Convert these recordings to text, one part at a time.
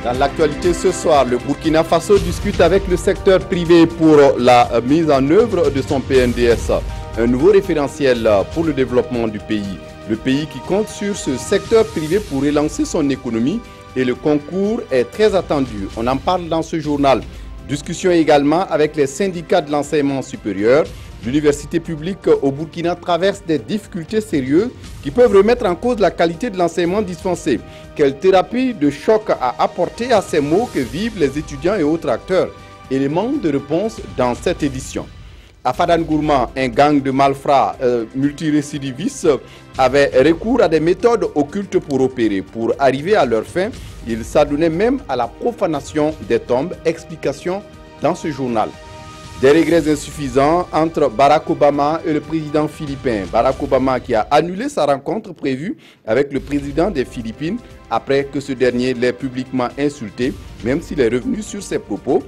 Dans l'actualité ce soir, le Burkina Faso discute avec le secteur privé pour la mise en œuvre de son PNDS, un nouveau référentiel pour le développement du pays. Le pays qui compte sur ce secteur privé pour relancer son économie et le concours est très attendu. On en parle dans ce journal. Discussion également avec les syndicats de l'enseignement supérieur. L'université publique au Burkina traverse des difficultés sérieuses qui peuvent remettre en cause la qualité de l'enseignement dispensé. Quelle thérapie de choc a apporté à ces maux que vivent les étudiants et autres acteurs? Éléments de réponse dans cette édition. À Fadan Gourma, un gang de malfrats multirécidivistes avait recours à des méthodes occultes pour opérer. Pour arriver à leur fin, ils s'adonnaient même à la profanation des tombes. Explication dans ce journal. Des regrets insuffisants entre Barack Obama et le président philippin. Barack Obama qui a annulé sa rencontre prévue avec le président des Philippines après que ce dernier l'ait publiquement insulté, même s'il est revenu sur ses propos.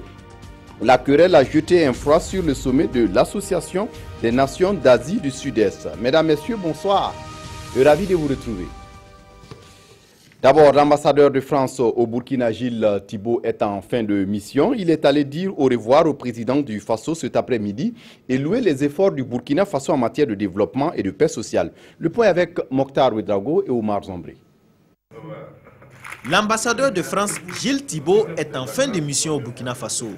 La querelle a jeté un froid sur le sommet de l'Association des Nations d'Asie du Sud-Est. Mesdames, Messieurs, bonsoir. Ravi de vous retrouver. D'abord, l'ambassadeur de France au Burkina, Gilles Thibault, est en fin de mission. Il est allé dire au revoir au président du Faso cet après-midi et louer les efforts du Burkina Faso en matière de développement et de paix sociale. Le point avec Mokhtar Ouedraogo et Omar Zombré. L'ambassadeur de France, Gilles Thibault, est en fin de mission au Burkina Faso.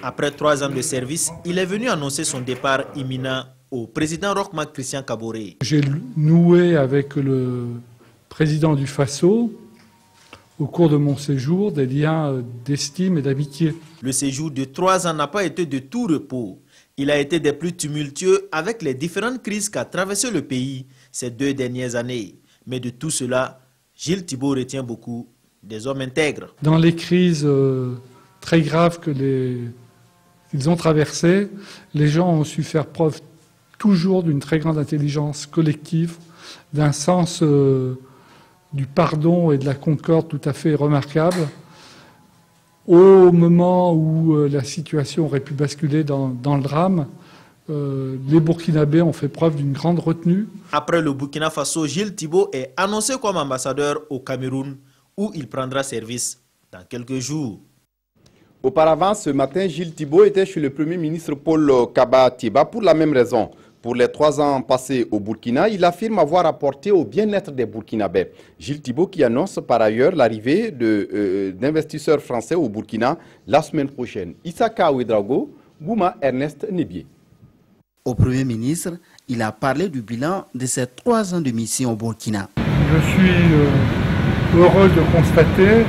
Après 3 ans de service, il est venu annoncer son départ imminent au président Roch-Marc Christian Kaboré. J'ai noué avec le président du Faso, au cours de mon séjour, des liens d'estime et d'amitié. Le séjour de 3 ans n'a pas été de tout repos. Il a été des plus tumultueux avec les différentes crises qu'a traversé le pays ces 2 dernières années. Mais de tout cela, Gilles Thibault retient beaucoup des hommes intègres. Dans les crises très graves qu'ils ont traversées, les gens ont su faire preuve toujours d'une très grande intelligence collective, d'un sens du pardon et de la concorde tout à fait remarquable. Au moment où la situation aurait pu basculer dans le drame, les Burkinabés ont fait preuve d'une grande retenue. Après le Burkina Faso, Gilles Thibault est annoncé comme ambassadeur au Cameroun, où il prendra service dans quelques jours. Auparavant, ce matin, Gilles Thibault était chez le Premier ministre Paul Kaba-Tieba pour la même raison. Pour les 3 ans passés au Burkina, il affirme avoir apporté au bien-être des Burkinabés. Gilles Thibault qui annonce par ailleurs l'arrivée d'investisseurs français au Burkina la semaine prochaine. Issaka Ouedraogo, Gouma Ernest Nebié. Au Premier ministre, il a parlé du bilan de ses 3 ans de mission au Burkina. Je suis heureux de constater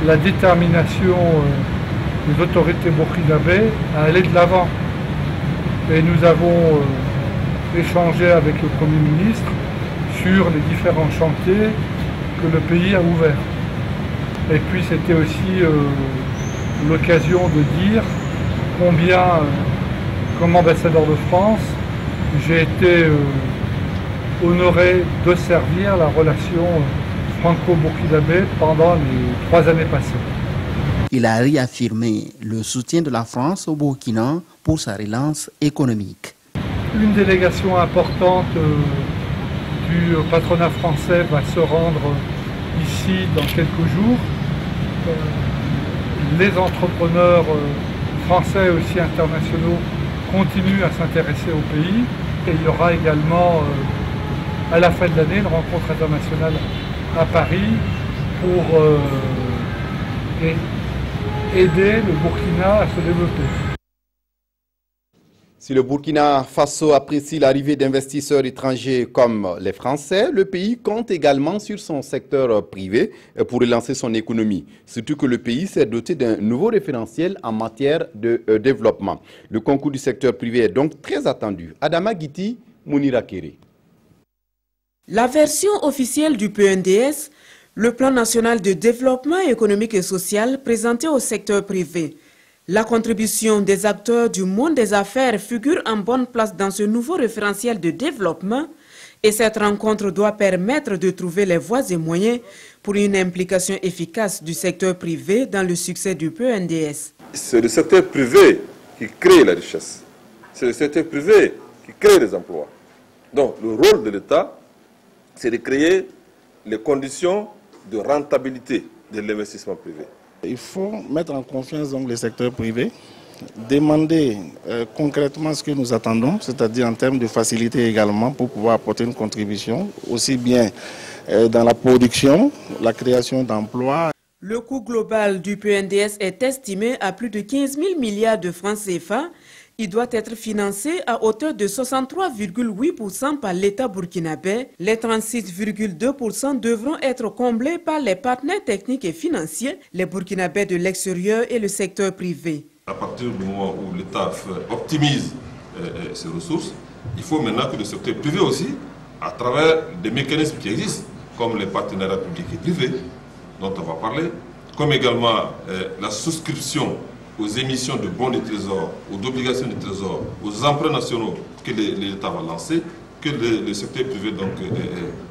la détermination des autorités burkinabées à aller de l'avant. Et nous avons échangé avec le Premier ministre sur les différents chantiers que le pays a ouverts. Et puis c'était aussi l'occasion de dire combien, comme ambassadeur de France, j'ai été honoré de servir la relation franco-burkinabé pendant les 3 années passées. Il a réaffirmé le soutien de la France au Burkina pour sa relance économique. Une délégation importante du patronat français va se rendre ici dans quelques jours. Les entrepreneurs français et aussi internationaux continuent à s'intéresser au pays. Et il y aura également à la fin de l'année une rencontre internationale à Paris pour aider le Burkina à se développer. Si le Burkina Faso apprécie l'arrivée d'investisseurs étrangers comme les Français, le pays compte également sur son secteur privé pour relancer son économie. Surtout que le pays s'est doté d'un nouveau référentiel en matière de développement. Le concours du secteur privé est donc très attendu. Adama Guiti, Mounira Kéré. La version officielle du PNDS, le Plan national de développement économique et social présenté au secteur privé. La contribution des acteurs du monde des affaires figure en bonne place dans ce nouveau référentiel de développement et cette rencontre doit permettre de trouver les voies et moyens pour une implication efficace du secteur privé dans le succès du PNDS. C'est le secteur privé qui crée la richesse. C'est le secteur privé qui crée les emplois. Donc le rôle de l'État, c'est de créer les conditions de rentabilité de l'investissement privé. Il faut mettre en confiance donc, les secteurs privés, demander concrètement ce que nous attendons, c'est-à-dire en termes de facilité également pour pouvoir apporter une contribution, aussi bien dans la production, la création d'emplois. Le coût global du PNDS est estimé à plus de 15 000 milliards de francs CFA. Il doit être financé à hauteur de 63,8% par l'État burkinabé. Les 36,2% devront être comblés par les partenaires techniques et financiers, les Burkinabés de l'extérieur et le secteur privé. À partir du moment où l'État optimise ses ressources, il faut maintenant que le secteur privé aussi, à travers des mécanismes qui existent, comme les partenariats publics et privés, dont on va parler, comme également la souscription aux émissions de bons de trésor, ou d'obligations de trésor, aux emprunts nationaux que l'État va lancer, que le secteur privé donc,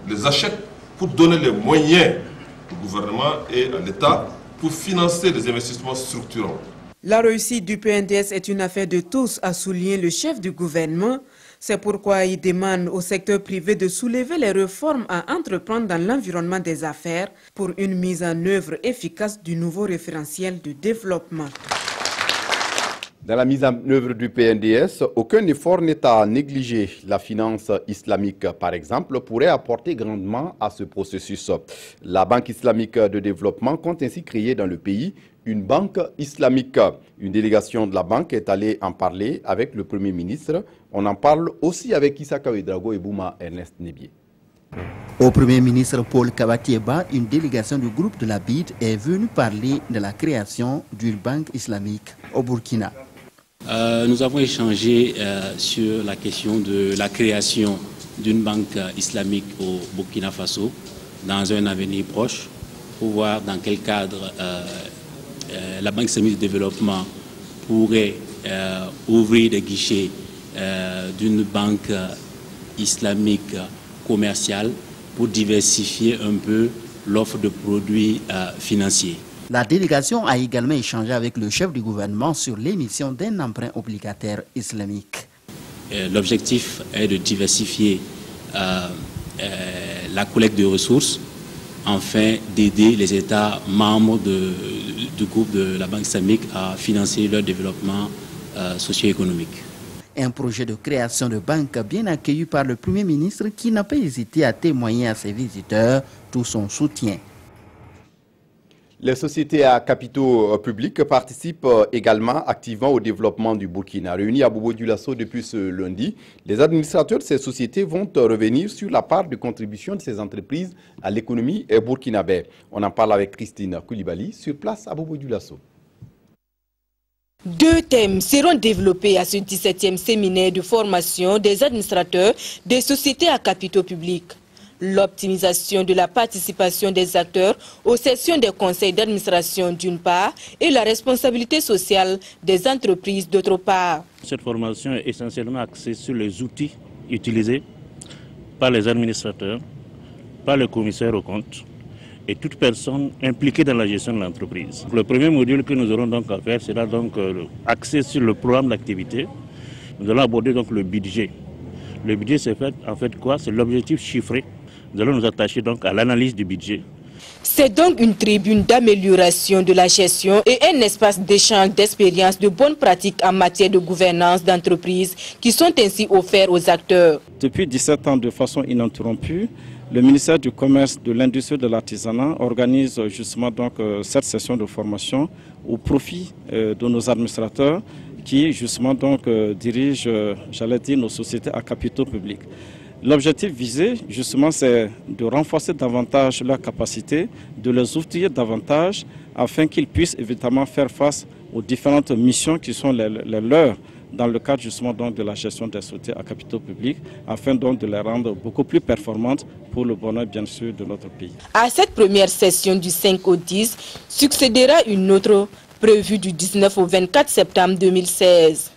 les achète pour donner les moyens au gouvernement et à l'État pour financer les investissements structurants. La réussite du PNDS est une affaire de tous, a souligné le chef du gouvernement. C'est pourquoi il demande au secteur privé de soulever les réformes à entreprendre dans l'environnement des affaires pour une mise en œuvre efficace du nouveau référentiel de développement. Dans la mise en œuvre du PNDS, aucun effort n'est à négliger. La finance islamique, par exemple, pourrait apporter grandement à ce processus. La Banque islamique de développement compte ainsi créer dans le pays une banque islamique. Une délégation de la banque est allée en parler avec le Premier ministre. On en parle aussi avec Issaka Ouedraogo et Bouma Ernest Nebié. Au Premier ministre Paul Kabatieba, une délégation du groupe de la BID est venue parler de la création d'une banque islamique au Burkina. Nous avons échangé sur la question de la création d'une banque islamique au Burkina Faso dans un avenir proche pour voir dans quel cadre la Banque islamique de développement pourrait ouvrir des guichets d'une banque islamique commerciale pour diversifier un peu l'offre de produits financiers. La délégation a également échangé avec le chef du gouvernement sur l'émission d'un emprunt obligataire islamique. L'objectif est de diversifier la collecte de ressources afin d'aider les États membres du groupe de la Banque islamique à financer leur développement socio-économique. Un projet de création de banque bien accueilli par le Premier ministre qui n'a pas hésité à témoigner à ses visiteurs tout son soutien. Les sociétés à capitaux publics participent également activement au développement du Burkina. Réunis à Bobo-Dioulasso depuis ce lundi, les administrateurs de ces sociétés vont revenir sur la part de contribution de ces entreprises à l'économie burkinabé. On en parle avec Christine Koulibaly sur place à Bobo-Dioulasso. Deux thèmes seront développés à ce 17e séminaire de formation des administrateurs des sociétés à capitaux publics. L'optimisation de la participation des acteurs aux sessions des conseils d'administration d'une part et la responsabilité sociale des entreprises d'autre part. Cette formation est essentiellement axée sur les outils utilisés par les administrateurs, par le commissaire aux comptes et toute personne impliquée dans la gestion de l'entreprise. Le premier module que nous aurons donc à faire sera donc axé sur le programme d'activité. Nous allons aborder donc le budget. Le budget c'est en fait quoi? C'est l'objectif chiffré. Nous allons nous attacher donc à l'analyse du budget. C'est donc une tribune d'amélioration de la gestion et un espace d'échange d'expériences de bonnes pratiques en matière de gouvernance d'entreprise qui sont ainsi offerts aux acteurs. Depuis 17 ans, de façon ininterrompue, le ministère du Commerce, de l'Industrie et de l'Artisanat organise justement donc cette session de formation au profit de nos administrateurs qui justement donc dirigent, j'allais dire, nos sociétés à capitaux publics. L'objectif visé, justement, c'est de renforcer davantage leur capacité, de les outiller davantage, afin qu'ils puissent évidemment faire face aux différentes missions qui sont les leurs dans le cadre justement donc de la gestion des sociétés à capitaux publics, afin donc de les rendre beaucoup plus performantes pour le bonheur, bien sûr, de notre pays. À cette première session du 5 au 10, succédera une autre prévue du 19 au 24 septembre 2016.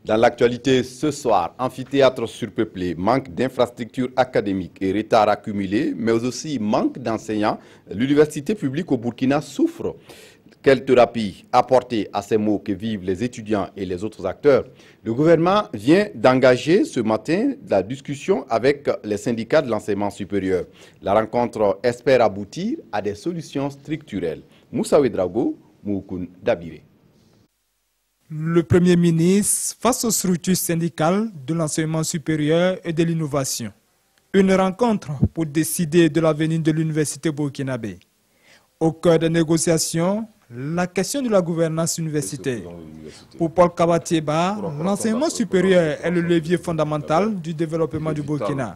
Dans l'actualité ce soir, amphithéâtre surpeuplé, manque d'infrastructures académiques et retard accumulé, mais aussi manque d'enseignants, l'université publique au Burkina souffre. Quelle thérapie apporter à ces maux que vivent les étudiants et les autres acteurs? Le gouvernement vient d'engager ce matin la discussion avec les syndicats de l'enseignement supérieur. La rencontre espère aboutir à des solutions structurelles. Moussa Ouedraogo, Moukoun Dabiré. Le Premier ministre face aux structures syndicales de l'enseignement supérieur et de l'innovation. Une rencontre pour décider de l'avenir de l'université burkinabé. Au cœur des négociations, la question de la gouvernance universitaire. Pour Paul Kabatieba, l'enseignement supérieur est le levier fondamental du développement du Burkina.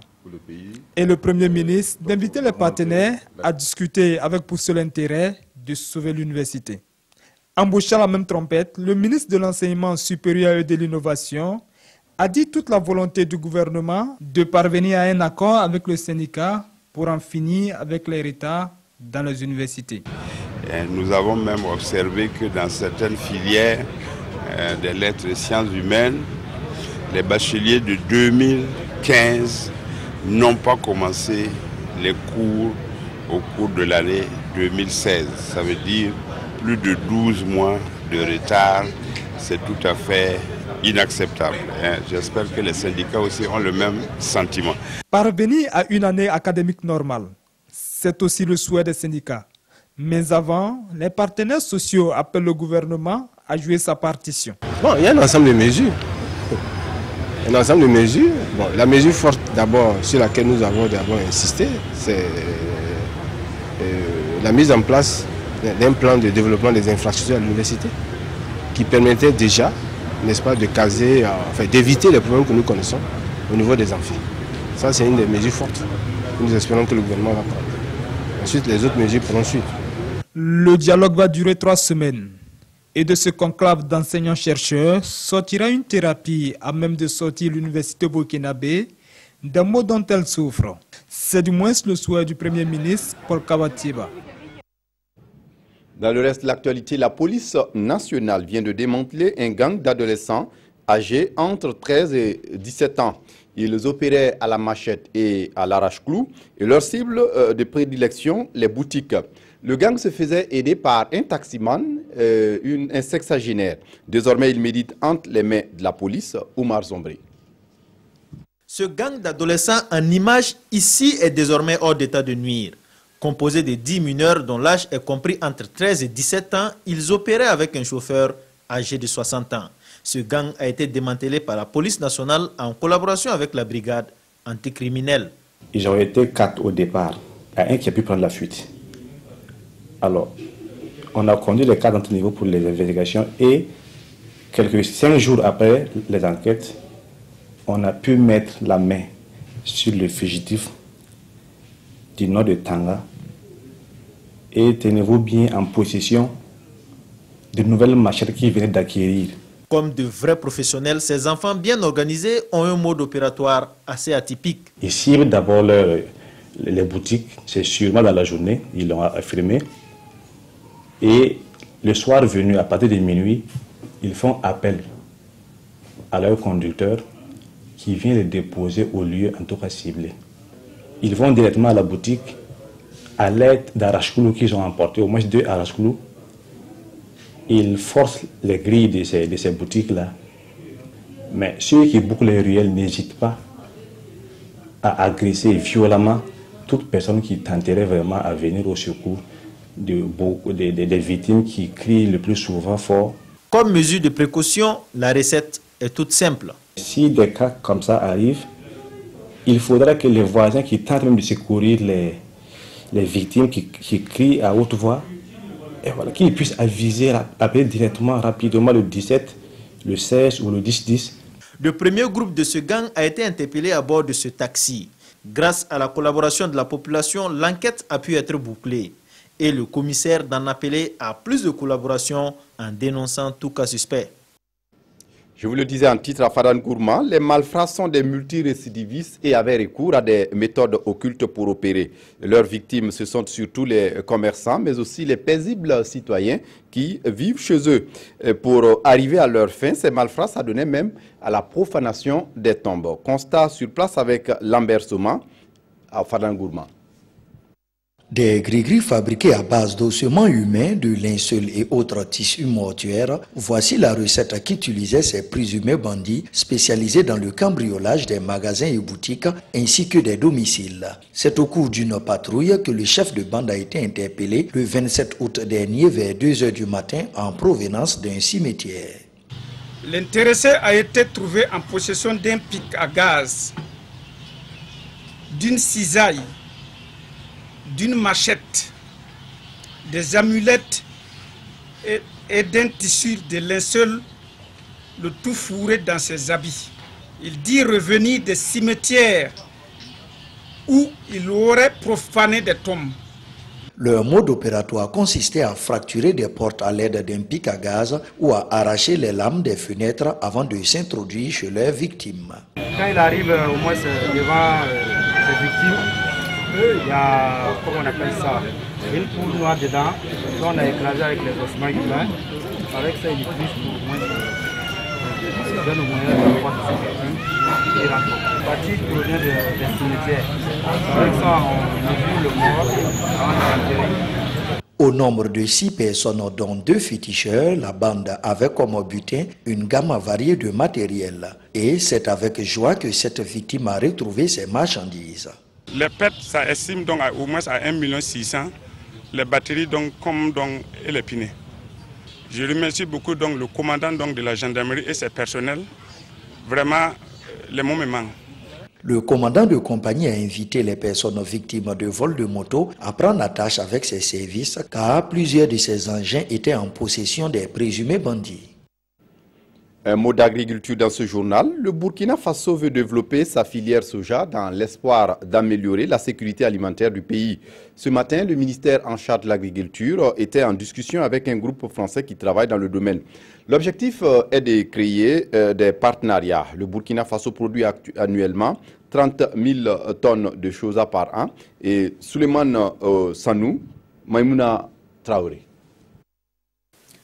Et le Premier ministre d'inviter les partenaires à discuter avec pour seul intérêt de sauver l'université. Embauchant la même trompette, le ministre de l'enseignement supérieur et de l'innovation a dit toute la volonté du gouvernement de parvenir à un accord avec le syndicat pour en finir avec les retards dans les universités. Et nous avons même observé que dans certaines filières des lettres et sciences humaines, les bacheliers de 2015 n'ont pas commencé les cours au cours de l'année 2016. Ça veut dire plus de 12 mois de retard. C'est tout à fait inacceptable. J'espère que les syndicats aussi ont le même sentiment. Parvenir à une année académique normale, c'est aussi le souhait des syndicats. Mais avant, les partenaires sociaux appellent le gouvernement à jouer sa partition. Bon, il y a un ensemble de mesures. Un ensemble de mesures. Bon, la mesure forte d'abord sur laquelle nous avons d'abord insisté, c'est la mise en place d'un plan de développement des infrastructures à l'université qui permettait déjà, n'est-ce pas, de caser, enfin, d'éviter les problèmes que nous connaissons au niveau des amphis. Ça, c'est une des mesures fortes. Nous espérons que le gouvernement va prendre. Ensuite, les autres mesures pourront suivre. Le dialogue va durer 3 semaines. Et de ce conclave d'enseignants-chercheurs sortira une thérapie à même de sortir l'université burkinabé des maux dont elle souffre. C'est du moins le souhait du Premier ministre Paul Kabatieba. Dans le reste de l'actualité, la police nationale vient de démanteler un gang d'adolescents âgés entre 13 et 17 ans. Ils opéraient à la machette et à l'arrache-clou et leur cible de prédilection, les boutiques. Le gang se faisait aider par un taximan, un sexagénaire. Désormais, il médite entre les mains de la police, Oumar Zombré. Ce gang d'adolescents en image ici est désormais hors d'état de nuire. Composé de 10 mineurs dont l'âge est compris entre 13 et 17 ans, ils opéraient avec un chauffeur âgé de 60 ans. Ce gang a été démantelé par la police nationale en collaboration avec la brigade anticriminelle. Ils ont été 4 au départ. Il y a un qui a pu prendre la fuite. Alors, on a conduit les 4 d'entre niveau pour les investigations et 5 jours après les enquêtes, on a pu mettre la main sur le fugitif du nord de Tanga et tenez-vous bien en possession de nouvelles machettes qu'ils venaient d'acquérir. Comme de vrais professionnels, ces enfants bien organisés ont un mode opératoire assez atypique. Ils ciblent d'abord les boutiques, c'est sûrement dans la journée, ils l'ont affirmé. Et le soir venu, à partir de minuit, ils font appel à leur conducteur qui vient les déposer au lieu en tout cas ciblé. Ils vont directement à la boutique à l'aide d'arrache-clous qu'ils ont emporté, au moins 2 arrache-clous. Ils forcent les grilles de ces boutiques-là. Mais ceux qui bouclent les ruelles n'hésitent pas à agresser violemment toute personne qui tenterait vraiment à venir au secours des victimes qui crient le plus souvent fort. Comme mesure de précaution, la recette est toute simple. Si des cas comme ça arrivent, il faudra que les voisins qui tentent même de secourir les victimes qui crient à haute voix, et voilà, qu'ils puissent aviser, appeler directement, rapidement le 17, le 16 ou le 10-10. Le premier groupe de ce gang a été interpellé à bord de ce taxi. Grâce à la collaboration de la population, l'enquête a pu être bouclée. Et le commissaire d'en appeler à plus de collaboration en dénonçant tout cas suspect. Je vous le disais en titre à Fadan Gourma, les malfrats sont des multirécidivistes et avaient recours à des méthodes occultes pour opérer. Leurs victimes, ce sont surtout les commerçants, mais aussi les paisibles citoyens qui vivent chez eux. Pour arriver à leur fin, ces malfrats s'adonnaient même à la profanation des tombes. Constat sur place avec Lambert Soma à Fadan Gourma. Des gris-gris fabriqués à base d'ossements humains, de linceul et autres tissus mortuaires, voici la recette qu'utilisaient ces présumés bandits spécialisés dans le cambriolage des magasins et boutiques ainsi que des domiciles. C'est au cours d'une patrouille que le chef de bande a été interpellé le 27 août dernier vers 2 h du matin en provenance d'un cimetière. L'intéressé a été trouvé en possession d'un pic à gaz, d'une cisaille, d'une machette, des amulettes et d'un tissu de linceul, le tout fourré dans ses habits. Il dit revenir des cimetières où il aurait profané des tombes. Leur mode opératoire consistait à fracturer des portes à l'aide d'un pic à gaz ou à arracher les lames des fenêtres avant de s'introduire chez leurs victimes. Quand il arrive au moins devant ses victimes, il y a, comment on appelle ça, une poule noire dedans, qu'on a écrasé avec les ossements humains. Avec ça, il utilise pour au moins donne au moyen de voir de ses victimes et rentre. La partie provient des cimetières. Avec ça, on mesure le mort avant de l'enterrer. Au nombre de 6 personnes, dont 2 féticheurs, la bande avait comme butin une gamme variée de matériel. Et c'est avec joie que cette victime a retrouvé ses marchandises. Les pertes, ça estime donc au moins à 1 600 000, les batteries donc, comme donc, et les pinets. Je remercie beaucoup donc, le commandant donc, de la gendarmerie et ses personnels. Vraiment, les mots me manquent. Le commandant de compagnie a invité les personnes victimes de vol de moto à prendre attache avec ses services car plusieurs de ces engins étaient en possession des présumés bandits. Un mot d'agriculture dans ce journal. Le Burkina Faso veut développer sa filière soja dans l'espoir d'améliorer la sécurité alimentaire du pays. Ce matin, le ministère en charge de l'agriculture était en discussion avec un groupe français qui travaille dans le domaine. L'objectif est de créer des partenariats. Le Burkina Faso produit annuellement 30 000 tonnes de soja par an. Et Souleymane Sanou, Maïmouna Traoré.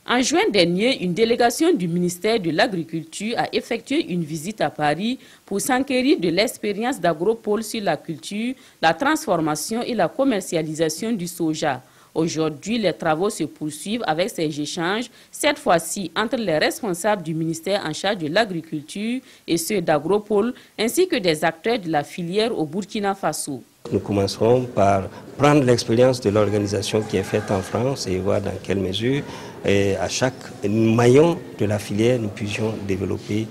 En juin dernier, une délégation du ministère de l'Agriculture a effectué une visite à Paris pour s'enquérir de l'expérience d'Agropole sur la culture, la transformation et la commercialisation du soja. Aujourd'hui, les travaux se poursuivent avec ces échanges, cette fois-ci entre les responsables du ministère en charge de l'agriculture et ceux d'Agropole, ainsi que des acteurs de la filière au Burkina Faso. Nous commencerons par prendre l'expérience de l'organisation qui est faite en France et voir dans quelle mesure, à chaque maillon de la filière, nous puissions développer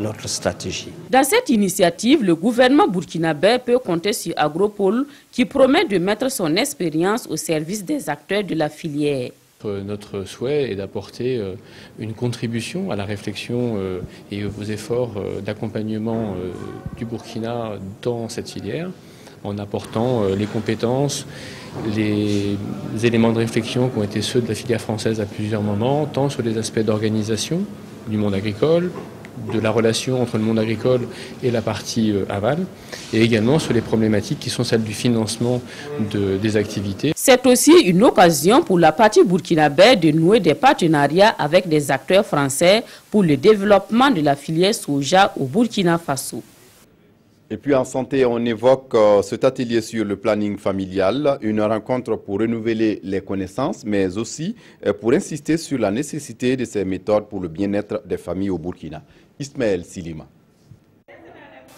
notre stratégie. Dans cette initiative, le gouvernement burkinabé peut compter sur Agropole qui promet de mettre son expérience au service des acteurs de la filière. Notre souhait est d'apporter une contribution à la réflexion et aux efforts d'accompagnement du Burkina dans cette filière, en apportant les compétences, les éléments de réflexion qui ont été ceux de la filière française à plusieurs moments, tant sur les aspects d'organisation du monde agricole, de la relation entre le monde agricole et la partie aval, et également sur les problématiques qui sont celles du financement des activités. C'est aussi une occasion pour la partie burkinabé de nouer des partenariats avec des acteurs français pour le développement de la filière soja au Burkina Faso. Et puis en santé, on évoque cet atelier sur le planning familial, une rencontre pour renouveler les connaissances, mais aussi pour insister sur la nécessité de ces méthodes pour le bien-être des familles au Burkina. Ismaël Silima.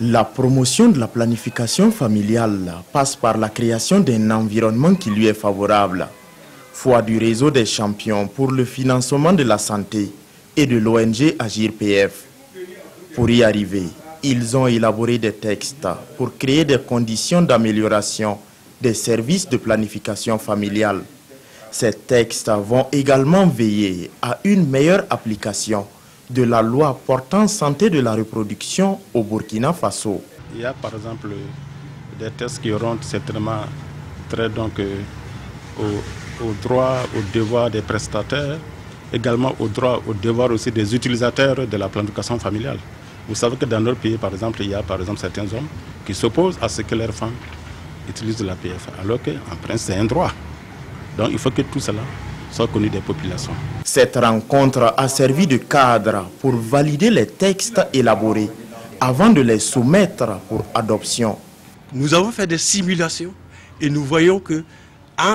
La promotion de la planification familiale passe par la création d'un environnement qui lui est favorable. Foi du réseau des champions pour le financement de la santé et de l'ONG Agir PF. Pour y arriver, ils ont élaboré des textes pour créer des conditions d'amélioration des services de planification familiale. Ces textes vont également veiller à une meilleure application de la loi portant santé de la reproduction au Burkina Faso. Il y a par exemple des textes qui auront certainement trait donc aux droits, aux devoirs des prestataires, également aux droits, aux devoirs aussi des utilisateurs de la planification familiale. Vous savez que dans notre pays, par exemple, il y a par exemple certains hommes qui s'opposent à ce que leurs femmes utilisent la PF, alors qu'en principe c'est un droit. Donc il faut que tout cela soit connu des populations. Cette rencontre a servi de cadre pour valider les textes élaborés avant de les soumettre pour adoption. Nous avons fait des simulations Et nous voyons que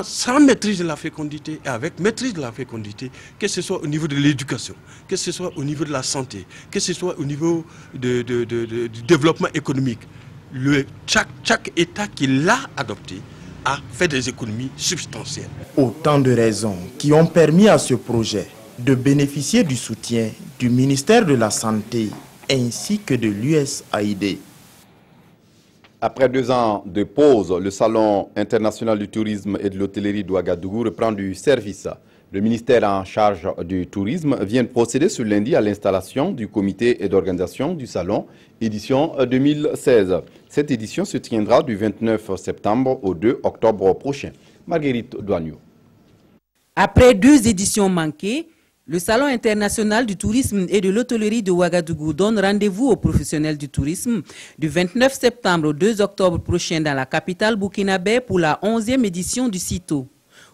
sans maîtrise de la fécondité et avec maîtrise de la fécondité, que ce soit au niveau de l'éducation, que ce soit au niveau de la santé, que ce soit au niveau du développement économique, chaque État qui l'a adopté a fait des économies substantielles. Autant de raisons qui ont permis à ce projet de bénéficier du soutien du ministère de la Santé ainsi que de l'USAID. Après 2 ans de pause, le Salon international du tourisme et de l'hôtellerie d'Ouagadougou reprend du service. Le ministère en charge du tourisme vient de procéder ce lundi à l'installation du comité d'organisation du Salon, édition 2016. Cette édition se tiendra du 29 septembre au 2 octobre prochain. Marguerite Douagneau. Après 2 éditions manquées, le Salon international du tourisme et de l'hôtellerie de Ouagadougou donne rendez-vous aux professionnels du tourisme du 29 septembre au 2 octobre prochain dans la capitale burkinabé pour la 11e édition du CITO.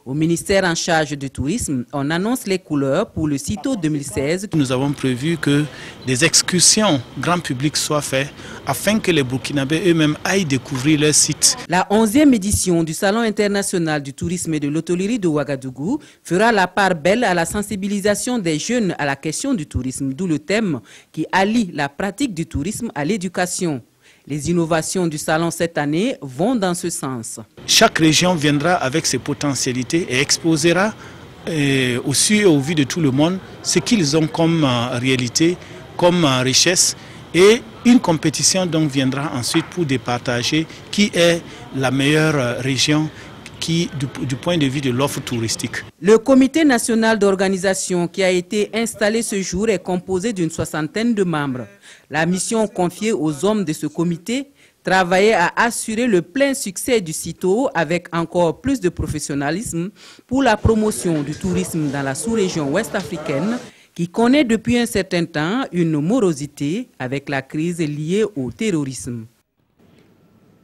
Au ministère en charge du tourisme, on annonce les couleurs pour le CITO 2016. Nous avons prévu que des excursions grand public soient faites afin que les Burkinabés eux-mêmes aillent découvrir leur site. La 11e édition du Salon international du tourisme et de l'hôtellerie de Ouagadougou fera la part belle à la sensibilisation des jeunes à la question du tourisme, d'où le thème qui allie la pratique du tourisme à l'éducation. Les innovations du salon cette année vont dans ce sens. Chaque région viendra avec ses potentialités et exposera aussi au vu de tout le monde ce qu'ils ont comme réalité, comme richesse. Et une compétition donc viendra ensuite pour départager qui est la meilleure région du point de vue de l'offre touristique. Le comité national d'organisation qui a été installé ce jour est composé d'une 60aine de membres. La mission confiée aux hommes de ce comité, travailler à assurer le plein succès du CITO avec encore plus de professionnalisme pour la promotion du tourisme dans la sous-région ouest-africaine qui connaît depuis un certain temps une morosité avec la crise liée au terrorisme.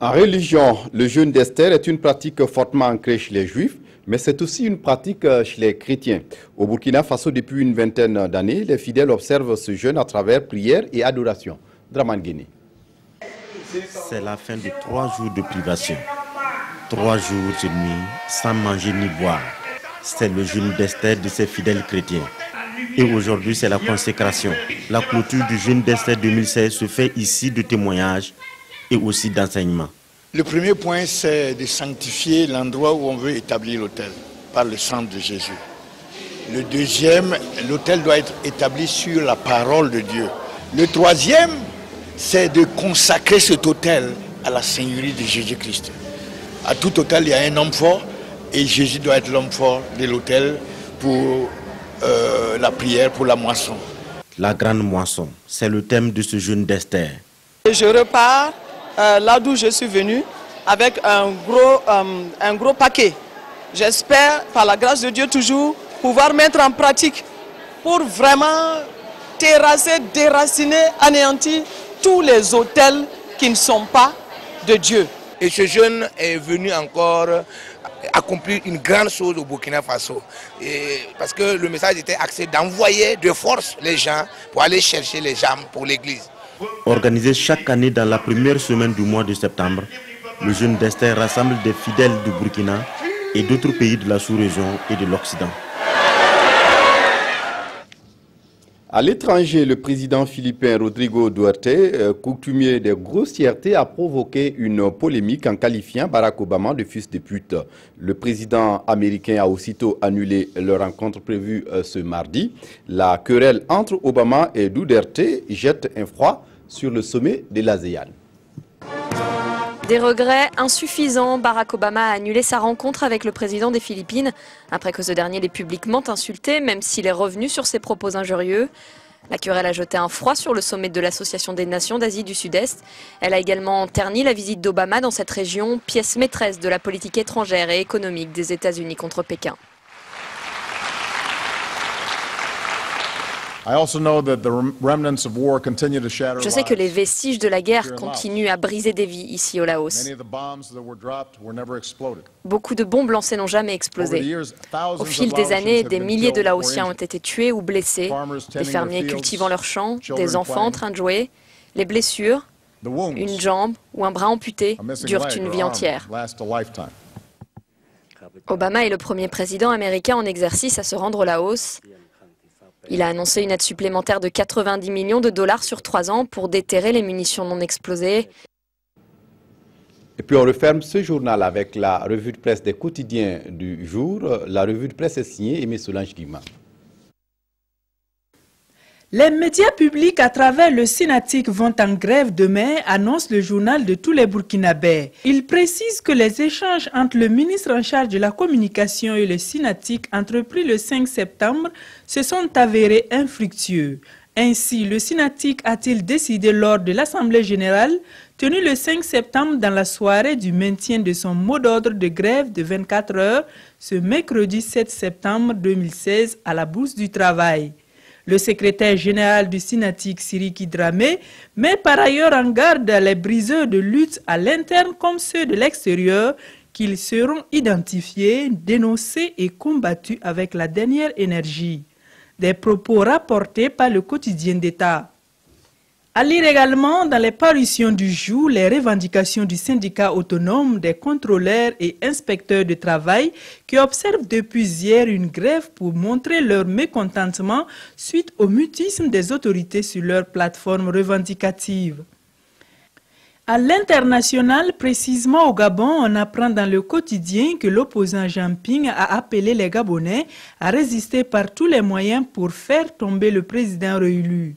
En religion, le jeûne d'Esther est une pratique fortement ancrée chez les Juifs, mais c'est aussi une pratique chez les chrétiens. Au Burkina Faso, depuis une vingtaine d'années, les fidèles observent ce jeûne à travers prière et adoration. Draman Guéné. C'est la fin de 3 jours de privation. 3 jours et demi sans manger ni boire. C'est le jeûne d'Esther de ces fidèles chrétiens. Et aujourd'hui, c'est la consécration. La clôture du jeûne d'Esther 2016 se fait ici de témoignages et aussi d'enseignement. Le premier point, c'est de sanctifier l'endroit où on veut établir l'autel par le sang de Jésus. Le deuxième, l'autel doit être établi sur la parole de Dieu. Le troisième, c'est de consacrer cet autel à la Seigneurie de Jésus-Christ. À tout autel, il y a un homme fort et Jésus doit être l'homme fort de l'autel pour la prière, pour la moisson. La grande moisson, c'est le thème de ce jeûne d'Esther. Je repars là d'où je suis venu avec un gros paquet. J'espère, par la grâce de Dieu, toujours pouvoir mettre en pratique pour vraiment terrasser, déraciner, anéantir tous les autels qui ne sont pas de Dieu. Et ce jeûne est venu encore accomplir une grande chose au Burkina Faso. Parce que le message était axé d'envoyer de force les gens pour aller chercher les âmes pour l'église. Organisé chaque année dans la première semaine du mois de septembre, le jeûne d'Esther rassemble des fidèles du Burkina et d'autres pays de la sous-région et de l'Occident. À l'étranger, le président philippin Rodrigo Duterte, coutumier des grossièretés, a provoqué une polémique en qualifiant Barack Obama de fils de pute. Le président américain a aussitôt annulé leur rencontre prévue ce mardi. La querelle entre Obama et Duterte jette un froid sur le sommet de l'ASEAN. Des regrets insuffisants, Barack Obama a annulé sa rencontre avec le président des Philippines, après que ce dernier l'ait publiquement insulté, même s'il est revenu sur ses propos injurieux. La querelle a jeté un froid sur le sommet de l'Association des Nations d'Asie du Sud-Est. Elle a également terni la visite d'Obama dans cette région, pièce maîtresse de la politique étrangère et économique des États-Unis contre Pékin. Je sais que les vestiges de la guerre continuent à briser des vies ici au Laos. Beaucoup de bombes lancées n'ont jamais explosé. Au fil des années, des milliers de Laotiens ont été tués ou blessés, des fermiers cultivant leurs champs, des enfants en train de jouer. Les blessures, une jambe ou un bras amputé durent une vie entière. Obama est le premier président américain en exercice à se rendre au Laos. Il a annoncé une aide supplémentaire de 90 millions de dollars sur 3 ans pour déterrer les munitions non explosées. Et puis on referme ce journal avec la revue de presse des quotidiens du jour. La revue de presse est signée Aimé Solange Guima. Les médias publics à travers le Synatic vont en grève demain, annonce le journal de tous les Burkinabés. Il précise que les échanges entre le ministre en charge de la communication et le Synatic entrepris le 5 septembre se sont avérés infructueux. Ainsi, le Synatic a-t-il décidé lors de l'Assemblée générale tenue le 5 septembre dans la soirée du maintien de son mot d'ordre de grève de 24 heures ce mercredi 7 septembre 2016 à la Bourse du Travail. Le secrétaire général du Synatic, Siriki Dramé, met par ailleurs en garde les briseurs de lutte à l'interne comme ceux de l'extérieur qu'ils seront identifiés, dénoncés et combattus avec la dernière énergie. Des propos rapportés par le quotidien d'État. À lire également dans les parutions du jour les revendications du syndicat autonome des contrôleurs et inspecteurs de travail qui observent depuis hier une grève pour montrer leur mécontentement suite au mutisme des autorités sur leur plateforme revendicative. À l'international, précisément au Gabon, on apprend dans le quotidien que l'opposant Jean Ping a appelé les Gabonais à résister par tous les moyens pour faire tomber le président réélu.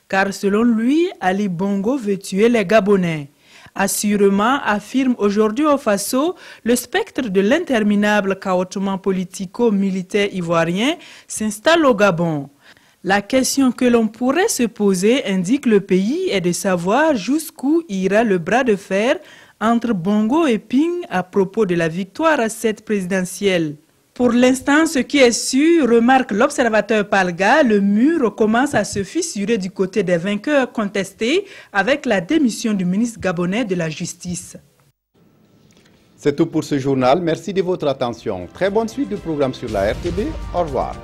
Car selon lui, Ali Bongo veut tuer les Gabonais. Assurément, affirme aujourd'hui au Faso, le spectre de l'interminable cahotement politico-militaire ivoirien s'installe au Gabon. La question que l'on pourrait se poser, indique le pays, est de savoir jusqu'où ira le bras de fer entre Bongo et Ping à propos de la victoire à cette présidentielle. Pour l'instant, ce qui est sûr, remarque l'observateur Palga, le mur commence à se fissurer du côté des vainqueurs contestés avec la démission du ministre gabonais de la Justice. C'est tout pour ce journal. Merci de votre attention. Très bonne suite de programme sur la RTB. Au revoir.